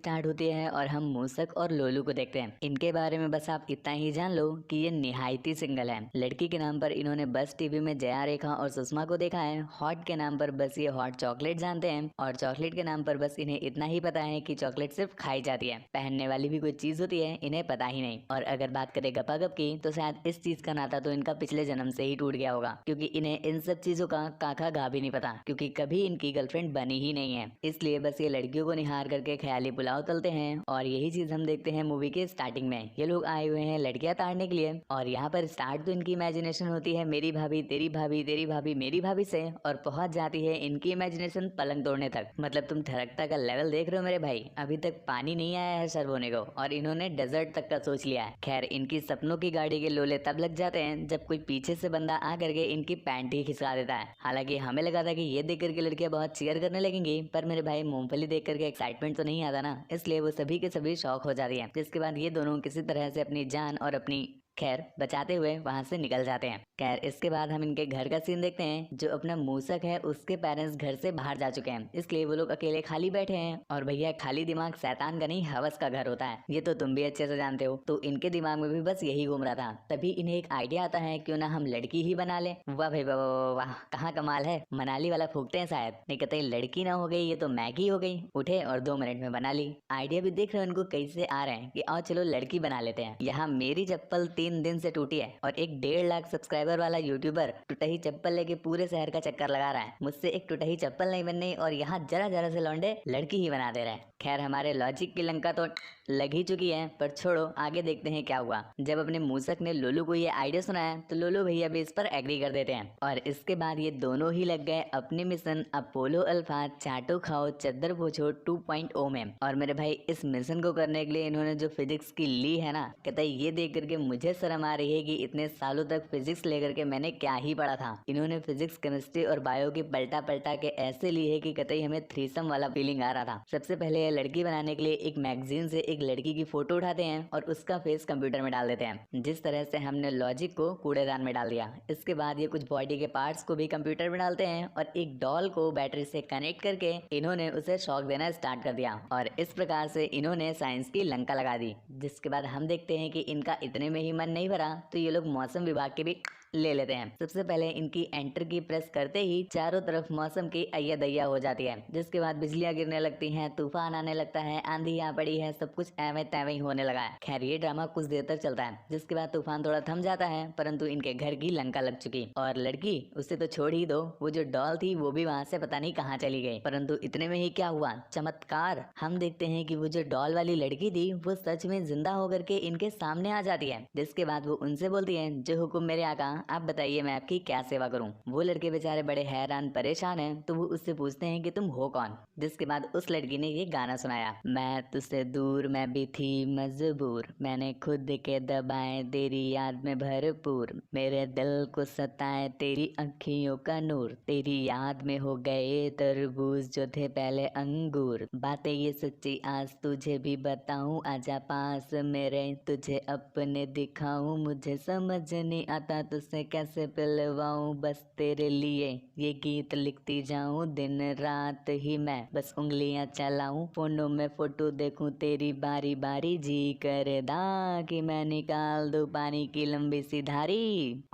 Start होती है और हम मूसक और लोलू को देखते हैं। इनके बारे में बस आप इतना ही जान लो कि ये निहायती सिंगल है। लड़की के नाम पर इन्होंने बस टीवी में जया रेखा और सुषमा को देखा है। हॉट के नाम पर बस ये हॉट चॉकलेट जानते हैं और चॉकलेट के नाम पर बस इन्हें इतना ही पता है कि चॉकलेट सिर्फ खाई जाती है, पहनने वाली भी कोई चीज होती है इन्हें पता ही नहीं। और अगर बात करें गपागप की तो शायद इस चीज का नाता तो इनका पिछले जन्म से ही टूट गया होगा, क्योंकि इन्हें इन सब चीजों का काका गा भी नहीं पता, क्योंकि कभी इनकी गर्लफ्रेंड बनी ही नहीं है। इसलिए बस ये लड़कियों को निहार करके ख्याली पुलाव तलते हैं और यही चीज हम देखते हैं मूवी के स्टार्टिंग में। ये लोग आए हुए हैं लड़कियां ताड़ने के लिए और यहाँ पर स्टार्ट तो इनकी इमेजिनेशन होती है मेरी भाभी तेरी भाभी तेरी भाभी मेरी भाभी से, और पहुंच जाती है इनकी इमेजिनेशन पलंग तोड़ने तक। मतलब तुम ठरकता का लेवल देख रहे हो मेरे भाई, अभी तक पानी नहीं आया है सर्व होने को और इन्होंने डेजर्ट तक का सोच लिया है। खैर इनकी सपनों की गाड़ी के लोले तब लग जाते हैं जब कोई पीछे से बंदा आ करके इनकी पैंट ही खिसका देता है। हालांकि हमें लगा था कि ये देख करके लड़कियां बहुत चीयर करने लगेंगी, पर मेरे भाई मूंगफली देख करके एक्साइटमेंट तो नहीं आता ना, इसलिए वो सभी के सभी शौक हो जाती है। जिसके बाद ये दोनों किसी तरह से अपनी जान और अपनी खैर बचाते हुए वहां से निकल जाते हैं। खैर इसके बाद हम इनके घर का सीन देखते हैं। जो अपना मूसक है उसके पेरेंट्स घर से बाहर जा चुके हैं, इसलिए वो लोग अकेले खाली बैठे हैं। और भैया खाली दिमाग शैतान का नहीं हवस का घर होता है, ये तो तुम भी अच्छे से जानते हो। तो इनके दिमाग में भी बस यही घूम रहा था। तभी इन्हें एक आइडिया आता है क्यों ना हम लड़की ही बना ले। वाह भाई वाह वाह वाह, कहाँ कमाल है। मनाली वाला फूकते हैं शायद, नहीं कहते लड़की ना हो गई ये तो मैगी हो गई। उठे और 2 मिनट में बना ली। आइडिया भी देख रहे हो इनको कैसे आ रहे हैं कि आओ चलो लड़की बना लेते हैं। यहाँ मेरी चप्पल 3 दिन से टूटी है और एक 1.5 लाख सब्सक्राइबर वाला यूट्यूबर टूटही चप्पल लेके पूरे शहर का चक्कर लगा रहा है। मुझसे एक टूटही चप्पल नहीं बननी और यहाँ जरा जरा से लौंडे लड़की ही बना दे रहे हैं। खैर हमारे लॉजिक की लंका तो लग ही चुकी है, पर छोड़ो आगे देखते हैं क्या हुआ। जब अपने मूसक ने लोलू को ये आइडिया सुनाया तो लोलू भैया भी इस पर एग्री कर देते हैं और इसके बाद ये दोनों ही लग गए अपने मिशन अपोलो अल्फा चाटो खाओ चद्दर पोछो 2.0 में। और मेरे भाई इस मिशन को करने के लिए इन्होंने जो फिजिक्स की ली है ना, कहता है ये देख करके मुझे शर्म आ रही है कि इतने सालों तक फिजिक्स लेकर के मैंने क्या ही पढ़ा था। इन्होंने फिजिक्स केमिस्ट्री और बायो की पलटा पलटा के ऐसे ली है कि कतई हमें थ्रीसम वाला फीलिंग आ रहा था। सबसे पहले लड़की बनाने के लिए एक मैगजीन से एक लड़की की फोटो उठाते हैं और उसका फेस कंप्यूटर में डाल देते हैं, जिस तरह से हमने लॉजिक को कूड़ेदान में डाल दिया। इसके बाद ये कुछ बॉडी के पार्ट्स को भी कंप्यूटर में डालते हैं और एक डॉल को बैटरी से कनेक्ट करके इन्होंने उसे शॉक देना स्टार्ट कर दिया और इस प्रकार से इन्होंने साइंस की लंका लगा दी। जिसके बाद हम देखते हैं कि इनका इतने में ही मन नहीं भरा तो ये लोग मौसम विभाग के भी ले लेते हैं। सबसे पहले इनकी एंटर की प्रेस करते ही चारों तरफ मौसम की अय्या दैया हो जाती है। जिसके बाद बिजलियां गिरने लगती हैं, तूफान आने लगता है, आंधी आ पड़ी है, सब कुछ एवं तैवें ही होने लगा है। खैर ये ड्रामा कुछ देर तक चलता है, जिसके बाद तूफान थोड़ा थम जाता है, परंतु इनके घर की लंका लग चुकी और लड़की उसे तो छोड़ ही दो, वो जो डॉल थी वो भी वहां से पता नहीं कहाँ चली गई। परंतु इतने में ही क्या हुआ चमत्कार, हम देखते हैं कि वो जो डॉल वाली लड़की थी वो सच में जिंदा होकर के इनके सामने आ जाती है। जिसके बाद वो उनसे बोलती है जो हुक्म मेरे आका, आप बताइए मैं आपकी क्या सेवा करूं। वो लड़के बेचारे बड़े हैरान परेशान हैं, तो वो उससे पूछते हैं कि तुम हो कौन। जिसके बाद उस लड़की ने ये गाना सुनाया, मैं तुझसे दूर मैं भी थी मजबूर, मैंने खुद के दबाए तेरी याद में भरपूर, मेरे दिल को सताए तेरी अखियों का नूर, तेरी याद में हो गए तरबूज जो थे पहले अंगूर, बातें ये सच्ची आज तुझे भी बताऊं, आजा पास मेरे तुझे अपने दिखाऊं, मुझे समझ नहीं आता तुझसे कैसे पिलवाऊं, बस तेरे लिए ये गीत लिखती जाऊं, दिन रात ही मैं बस उंगलियां चलाऊं, फोनों में फोटो देखूं तेरी बारी बारी, जी करे दा कि मैं निकाल दूं पानी की लंबी सी धारी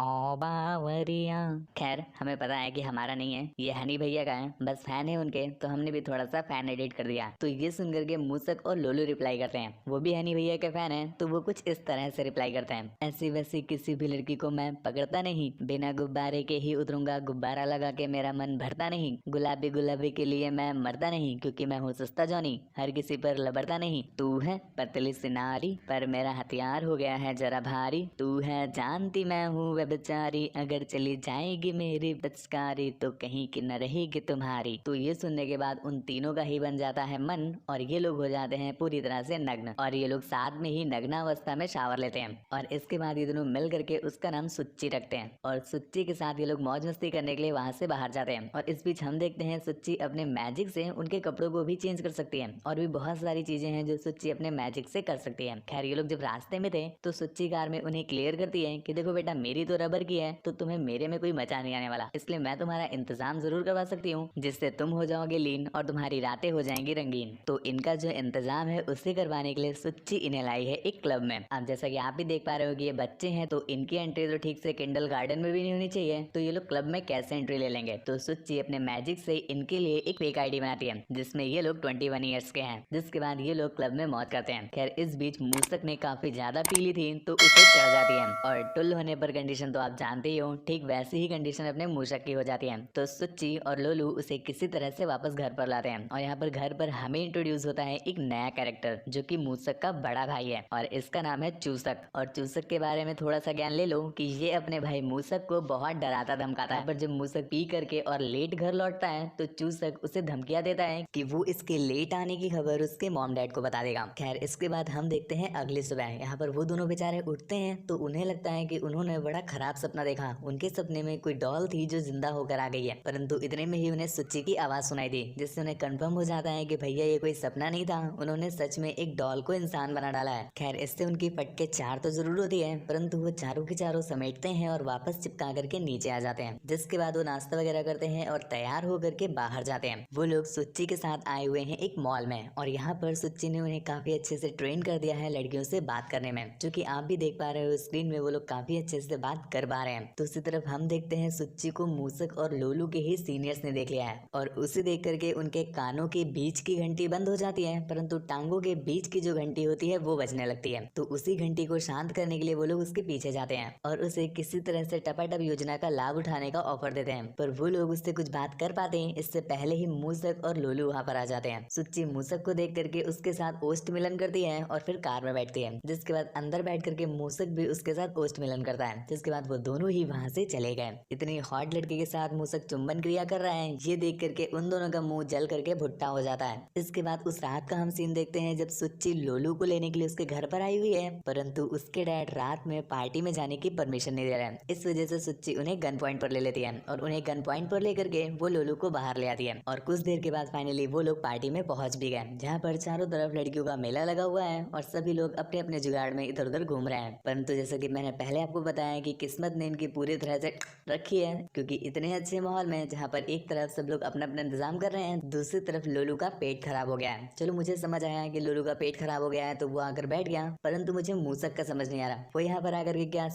ओ बावरिया। खैर हमें पता है कि हमारा नहीं है, ये हनी भैया का है, बस फैन है उनके, तो हमने भी थोड़ा सा फैन एडिट कर दिया। तो ये सुनकर के मूसक और लोलू रिप्लाई करते हैं, वो भी हनी भैया के फैन है, तो वो कुछ इस तरह से रिप्लाई करते हैं, ऐसी वैसी किसी भी लड़की को मैं पकड़ता नहीं, बिना गुब्बारे के ही उतरूंगा, गुब्बारा लगा के मेरा मन भरता नहीं, गुलाबी गुलाबी के लिए मैं मरता नहीं, क्योंकि मैं हूँ सस्ता जॉनी, हर किसी पर लबड़ता नहीं, तू है पतली सी नारी पर मेरा हथियार हो गया है जरा भारी, तू है जानती मैं हूँ वह बेचारी, अगर चली जाएगी मेरी पिचकारी तो कहीं की न रहेगी तुम्हारी। तो ये सुनने के बाद उन तीनों का ही बन जाता है मन और ये लोग हो जाते हैं पूरी तरह से नग्न और ये लोग साथ में ही नग्नावस्था में शावर लेते हैं और इसके बाद ये दोनों मिल करके उसका नाम सुच्ची रखते हैं और सुच्ची के साथ ये लोग मौज मस्ती करने के लिए वहाँ से बाहर जाते हैं। और इस बीच हम देखते हैं सुच्ची अपने मैजिक से उनके कपड़ों को भी चेंज कर सकती है और भी बहुत सारी चीजें हैं जो सुच्ची अपने मैजिक से कर सकती है। खैर ये लोग जब रास्ते में थे तो सुच्ची कार में उन्हें क्लियर करती है कि देखो बेटा, मेरी तो रबर की है तो तुम्हें मेरे में कोई मजा नहीं आने वाला, इसलिए मैं तुम्हारा इंतजाम जरूर करवा सकती हूँ जिससे तुम हो जाओगे लीन और तुम्हारी रातें हो जाएंगी रंगीन। तो इनका जो इंतजाम है उसे करवाने के लिए सुच्ची इन्हें लाई है एक क्लब में। अब जैसा कि आप भी देख पा रहे हो कि ये बच्चे हैं तो इनकी एंट्री तो ठीक से किंडल गार्डन में भी नहीं होनी चाहिए, तो ये लोग क्लब में कैसे एंट्री ले लेंगे। तो सुच्ची अपने मैजिक से इनके लिए एक फेक आईडी बनाती है जिसमें ये लोग 21 ईयर्स के हैं, जिसके बाद ये लोग क्लब में मौज करते हैं। खैर इस बीच मूसक ने काफी ज्यादा पी ली थी तो उसे चढ़ जाती है और टुल होने पर कंडीशन तो आप जानते ही हो, ठीक वैसी ही कंडीशन अपने मूसक की हो जाती है। तो सुच्ची और लोलू उसे किसी तरह से वापस घर पर लाते हैं और यहाँ पर घर पर हमें इंट्रोड्यूस होता है एक नया कैरेक्टर जो कि मूसक का बड़ा भाई है और इसका नाम है चूसक। और चूसक के बारे में थोड़ा सा ज्ञान ले लो कि ये अपने भाई मूसक को बहुत डराता धमकाता है, पर जब मूसक पी करके और लेट घर लौटता है तो चूसक उसे धमकियां देता है कि वो इसके लेट आने की खबर उसके मॉम डैड को बता देगा। खैर इसके बाद हम देखते हैं अगली सुबह, यहाँ पर वो दोनों बेचारे उठते हैं तो उन्हें लगता है कि उन्होंने बड़ा खराब सपना देखा। उनके सपने में कोई डॉल थी जो जिंदा होकर आ गई है, परंतु इतने में ही उन्हें सुच्ची की आवाज सुनाई दी जिससे उन्हें कंफर्म हो जाता है कि भैया ये कोई सपना नहीं था, उन्होंने सच में एक डॉल को इंसान बना डाला है। खैर इससे उनकी फटके चार तो जरूर होती है, परंतु वो चारों के चारों समेटते हैं और वापस चिपका करके नीचे आ जाते हैं, जिसके बाद वो नाश्ता वगैरह करते हैं और तैयार होकर के बाहर जाते हैं। वो लोग सुच्ची के साथ आए हुए हैं एक मॉल में और यहाँ पर सुच्ची ने उन्हें काफी अच्छे से ट्रेन कर दिया है लड़कियों से बात करने में, जो कि आप भी देख पा रहे हो स्क्रीन में, वो लोग काफी अच्छे से बात कर पा रहे हैं। दूसरी तरफ हम देखते हैं सुच्ची को मूसक और लोलू के ही सीनियर्स ने देख लिया है और उसे देख करके उनके कानों के बीच की घंटी बंद हो जाती है, परंतु टांगों के बीच की जो घंटी होती है वो बजने लगती है। तो उसी घंटी को शांत करने के लिए वो लोग उसके पीछे जाते हैं और उसे किसी तरह से टपाटप योजना का लाभ उठाने का ऑफर देते हैं, पर वो लोग उससे कुछ बात कर पाते हैं इससे पहले ही मूसक और लोलू वहाँ पर आ जाते हैं। सुच्ची मूसक को देख करके उसके साथ ओष्ठ मिलन करती है और फिर कार में बैठती है, जिसके बाद अंदर बैठ करके मूसक भी उसके साथ ओष्ठ मिलन करता है, जिसके बाद वो दोनों ही वहाँ से चले गए। इतनी हॉट लड़की के साथ मूसक चुंबन क्रिया कर रहा है, ये देख करके उन दोनों का मुंह जल करके भुट्टा हो जाता है। इसके बाद उस रात का हम सीन देखते हैं जब सुच्ची लोलू को लेने के लिए उसके घर पर आई हुई है, परंतु उसके डैड रात में पार्टी में जाने की परमिशन नहीं दे रहे हैं। इस वजह से सुच्ची उन्हें गन पॉइंट पर ले लेती है और उन्हें गन पॉइंट पर लेकर के वो लोलू को बाहर ले आती है और कुछ देर के बाद फाइनली वो लोग पार्टी में पहुंच भी गए, जहाँ पर चारों तरफ लड़कियों का मेला लगा हुआ है और सभी लोग अपने अपने जुगाड़ में इधर उधर घूम रहे हैं। परंतु जैसा कि मैंने पहले आपको बताया कि किस्मत ने इनकी पूरी तरह से रखी है, क्योंकि इतने अच्छे माहौल में जहाँ पर एक तरफ सब लोग अपना अपना इंतजाम कर रहे हैं, दूसरी तरफ लोलू का पेट खराब हो गया है। चलो मुझे समझ आया कि लोलू का पेट खराब हो गया है तो वो आकर बैठ गया, परंतु मुझे मूसक का समझ नहीं आ रहा, वो यहाँ पर आकर के क्या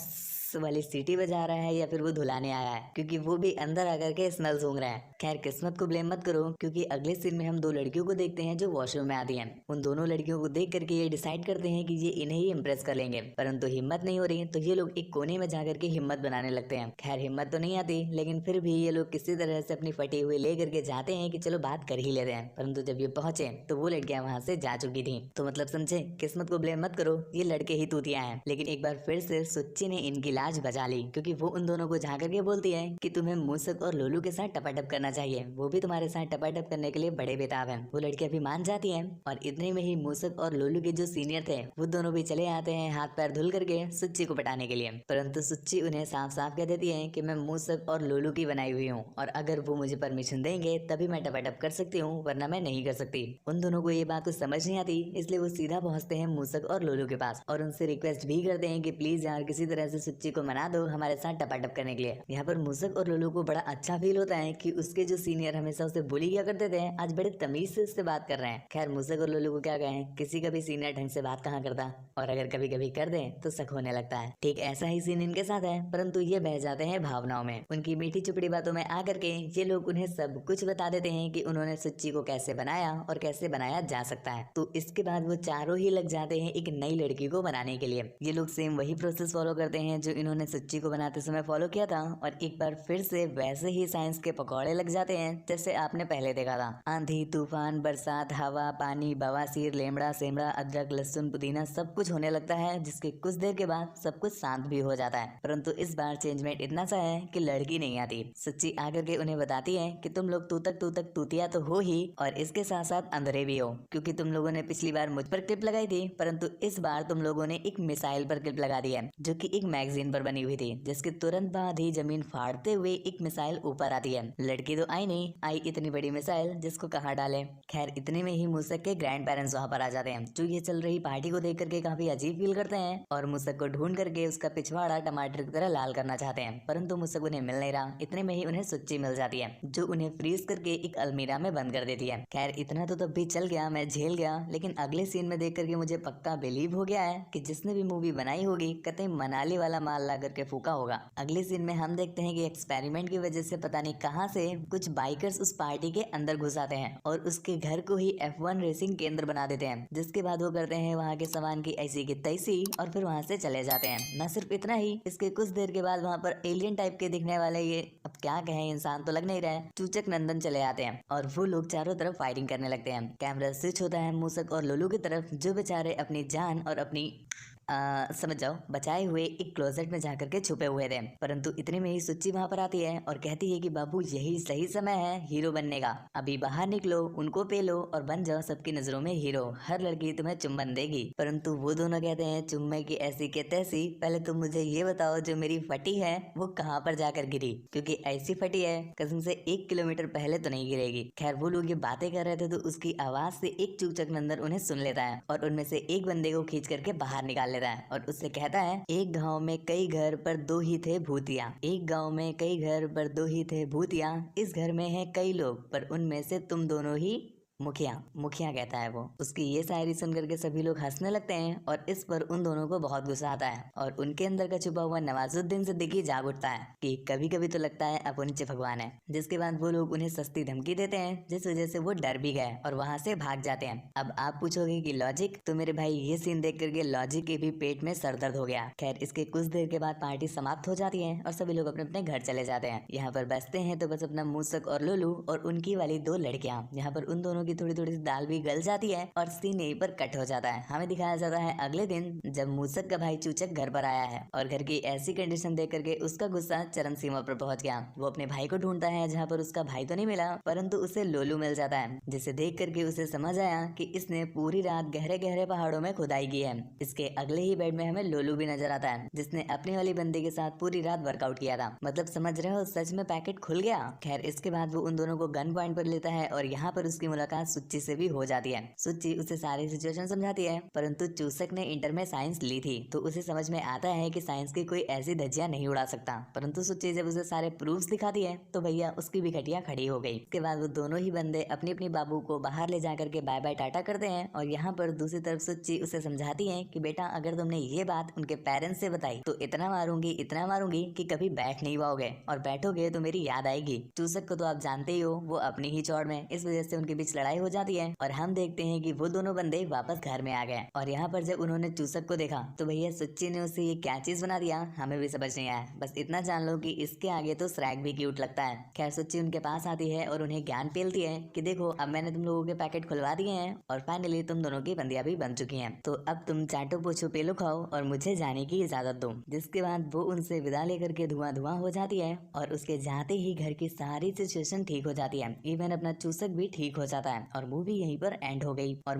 वाली सीटी बजा रहा है या फिर वो धुलाने आया है, क्योंकि वो भी अंदर आकर के स्मेल सूंघ रहा है। खैर किस्मत को ब्लेम मत करो, क्योंकि अगले सीन में हम दो लड़कियों को देखते हैं जो वॉशरूम में आती हैं। उन दोनों लड़कियों को देख करके ये डिसाइड करते हैं कि ये इन्हें ही इम्प्रेस कर लेंगे, परंतु हिम्मत नहीं हो रही तो ये लोग एक कोने में जाकर के हिम्मत बनाने लगते हैं। खैर हिम्मत तो नहीं आती, लेकिन फिर भी ये लोग किसी तरह से अपनी फटी हुई ले करके जाते हैं कि चलो बात कर ही लेते हैं, परंतु जब ये पहुंचे तो वो लड़कियां वहां से जा चुकी थी। तो मतलब समझे, किस्मत को ब्लेम मत करो, ये लड़के ही तूतिया हैं। लेकिन एक बार फिर से सुच्ची ने इनकी लाज बचा ली, क्योंकि वो उन दोनों को जा करके बोलती है कि तुम्हें मूसक और लोलू के साथ टपाटप करना चाहिए, वो भी तुम्हारे साथ टपाटप करने के लिए बड़े बेताब हैं। वो लड़कियां भी मान जाती हैं और इतने में ही मूसक और लोलू के जो सीनियर थे वो दोनों भी चले आते हैं हाथ पैर धुल करके सुच्ची को पटाने के लिए, परंतु सुच्ची उन्हें साफ साफ कह देती है कि मैं मूसक और लोलू की बनाई हुई हूँ और अगर वो मुझे परमिशन देंगे तभी मैं टपाटप कर सकती हूँ, वरना मैं नहीं कर सकती। उन दोनों को ये बात कुछ समझ नहीं आती, इसलिए वो सीधा पहुंचते हैं मूसक और लोलू के पास और उनसे रिक्वेस्ट भी करते हैं कि प्लीज यार किसी तरह से सुच्ची को मना दो हमारे साथ टपाटप करने के लिए। यहाँ पर मूसक और लोलू को बड़ा अच्छा फील होता है कि उसके जो सीनियर हमेशा उसे बुली किया करते थे आज बड़े तमीज से उससे बात कर रहे हैं। खैर मूसक और लोलू को क्या कहें, किसी का भी सीनियर ढंग से बात कहाँ करता, और अगर कभी कभी कर दे तो शक होने लगता है। ठीक ऐसा ही सीन इनके साथ है, परंतु ये बह जाते हैं भावनाओं में। उनकी मीठी चुपड़ी बातों में आकर के ये लोग उन्हें सब कुछ बता देते हैं कि उन्होंने सुच्ची को कैसे बनाया और कैसे बनाया जा सकता है। तो इसके बाद वो चारों ही लग जाते हैं एक नई लड़की को बनाने के लिए। ये लोग सेम वही प्रोसेस फॉलो करते हैं जो इन्होंने सुच्ची को बनाते समय फॉलो किया था और एक बार फिर से वैसे ही साइंस के पकौड़े लग जाते हैं जैसे आपने पहले देखा था। आंधी तूफान बरसात हवा पानी बवासीर लेमड़ा सेमड़ा अदरक लहसुन पुदीना सब कुछ होने लगता है, जिसके कुछ देर के बाद सब कुछ शांत भी हो जाता है। परंतु इस बार चेंजमेंट इतना सा है कि लड़की नहीं आती। सुच्ची आकर के उन्हें बताती है कि तुम लोग तू तक तूतिया तो हो ही और इसके साथ साथ अंधेरे भी हो, क्योंकि तुम लोगों ने पिछली बार मुझ पर क्लिप लगाई थी, परंतु इस बार तुम लोगों ने एक मिसाइल पर क्लिप लगा दी है जो कि एक मैगजीन जमीन पर बनी हुई थी, जिसके तुरंत बाद ही जमीन फाड़ते हुए एक मिसाइल ऊपर आती है। लड़की तो आई नहीं, आई इतनी बड़ी मिसाइल जिसको कहाँ डाले। खैर इतने में ही मूसक के ग्रैंड पेरेंट्स वहाँ पर आ जाते हैं, जो ये चल रही पार्टी को देख करके काफी अजीब फील करते हैं और मूसक को ढूंढ करके उसका पिछवाड़ा टमाटर की तरह लाल करना चाहते हैं, परंतु मूसक उन्हें मिल नहीं रहा। इतने में ही उन्हें सुच्ची मिल जाती है, जो उन्हें फ्रीज करके एक अलमीरा में बंद कर देती है। खैर इतना तो तब भी चल गया, मैं झेल गया, लेकिन अगले सीन में देख करके मुझे पक्का बिलीव हो गया है कि जिसने भी मूवी बनाई होगी कतई मनाली वाला माल ला करके फूका होगा। अगले सीन में हम देखते हैं कि एक्सपेरिमेंट की वजह से पता नहीं कहां से कुछ बाइकर्स उस पार्टी के अंदर घुस आते हैं और उसके घर को ही F1 रेसिंग केंद्र बना देते हैं, जिसके बाद वो करते हैं वहाँ के सामान की ऐसी की तैसी और फिर वहाँ से चले जाते हैं। न सिर्फ इतना ही, इसके कुछ देर के बाद वहाँ पर एलियन टाइप के दिखने वाले, ये अब क्या कहें, इंसान तो लग नहीं रहा है, चूचक नंदन चले आते हैं और वो लोग चारों तरफ फायरिंग करने लगते हैं। कैमरा स्विच होता है मूसक और लोलू की तरफ, जो बेचारे अपनी जान और अपनी समझ जाओ बचाए हुए एक क्लोजेट में जाकर के छुपे हुए थे। परंतु इतने में ही सुच्ची वहां पर आती है और कहती है कि बाबू यही सही समय है हीरो बनने का, अभी बाहर निकलो, उनको पे लो और बन जाओ सबकी नजरों में हीरो, हर लड़की तुम्हें चुम्बन देगी। परंतु वो दोनों कहते हैं चुम्बन की ऐसी के तैसी, पहले तुम मुझे ये बताओ जो मेरी फटी है वो कहाँ पर जाकर गिरी, क्योंकि ऐसी फटी है कसम से 1 किलोमीटर पहले तो नहीं गिरेगी। खैर वो लोग ये बातें कर रहे थे तो उसकी आवाज से एक चूचक नंदन उन्हें सुन लेता है और उनमें से एक बंदे को खींच करके बाहर निकाल लेता है और उससे कहता है एक गांव में कई घर पर 2 ही थे भूतिया, एक गांव में कई घर पर 2 ही थे भूतिया, इस घर में है कई लोग पर उनमें से तुम दोनों ही मुखिया। मुखिया कहता है वो। उसकी ये शायरी सुन करके सभी लोग हंसने लगते हैं और इस पर उन दोनों को बहुत गुस्सा आता है और उनके अंदर का छुपा हुआ नवाजुद्दीन सिद्दीकी जाग उठता है कि कभी कभी तो लगता है अब नीचे भगवान है। जिसके बाद वो लोग उन्हें सस्ती धमकी देते हैं, जिस वजह से वो डर भी गए और वहां से भाग जाते हैं। अब आप पूछोगे कि लॉजिक, तो मेरे भाई ये सीन देख करके लॉजिक के भी पेट में सर दर्द हो गया। खैर इसके कुछ देर के बाद पार्टी समाप्त हो जाती है और सभी लोग अपने अपने घर चले जाते हैं। यहाँ पर बसते हैं तो बस अपना मूसक और लोलू और उनकी वाली 2 लड़कियां। यहाँ पर उन दोनों की थोड़ी थोड़ी सी दाल भी गल जाती है और सीन यहीं पर कट हो जाता है। हमें दिखाया जाता है अगले दिन, जब मूसक का भाई चूचक घर पर आया है और घर की ऐसी कंडीशन देख करके उसका गुस्सा चरम सीमा पर पहुंच गया। वो अपने भाई को ढूंढता है, जहाँ पर उसका भाई तो नहीं मिला परंतु उसे लोलू मिल जाता है, जिसे देख करके उसे समझ आया कि इसने पूरी रात गहरे गहरे पहाड़ों में खुदाई की है। इसके अगले ही बेड में हमें लोलू भी नजर आता है, जिसने अपने वाली बंदी के साथ पूरी रात वर्कआउट किया था। मतलब समझ रहे हो, सच में पैकेट खुल गया। खैर इसके बाद वो उन दोनों को गन पॉइंट पर लेता है और यहाँ पर उसकी मुलाकात सुच्ची से भी हो जाती है। सुच्ची उसे सारी सिचुएशन समझाती है, परंतु चूसक ने इंटर में साइंस ली थी तो उसे समझ में आता है कि साइंस की कोई ऐसी धज्जियां नहीं उड़ा सकता। परंतु सुच्ची जब उसे सारे प्रूफ्स दिखाती है तो भैया उसकी भी खटिया खड़ी हो गई। इसके बाद वो दोनों ही बंदे अपनी अपनी बाबू को बाहर ले जाकर के बाय बाय टाटा करते हैं और यहाँ पर दूसरी तरफ सुच्ची उसे समझाती है कि बेटा अगर तुमने ये बात उनके पेरेंट्स से बताई तो इतना मारूंगी कि कभी बैठ नहीं पाओगे और बैठोगे तो मेरी याद आएगी। चूसक को तो आप जानते ही हो, वो अपनी ही चौड़ में, इस वजह से उनके बीच लड़ाई हो जाती है और हम देखते हैं कि वो दोनों बंदे वापस घर में आ गए। और यहाँ पर जब उन्होंने चूसक को देखा तो भैया सुच्ची ने उसे ये क्या चीज बना दिया हमें भी समझ नहीं आया। बस इतना जान लो कि इसके आगे तो श्रैग भी क्यूट लगता है। खैर सुच्ची उनके पास आती है और उन्हें ज्ञान पेलती है कि देखो अब मैंने तुम लोगों के पैकेट खुलवा दिए हैं और फाइनली तुम दोनों की बंदियां भी बन चुकी हैं, तो अब तुम चाटो पूछो पेलो खाओ और मुझे जाने की इजाजत दो। जिसके बाद वो उनसे विदा लेकर के धुआं धुआं हो जाती है और उसके जाते ही घर की सारी सिचुएशन ठीक हो जाती है। इवन अपना चूसक भी ठीक हो जाता है और मूवी यहीं पर एंड हो गई। और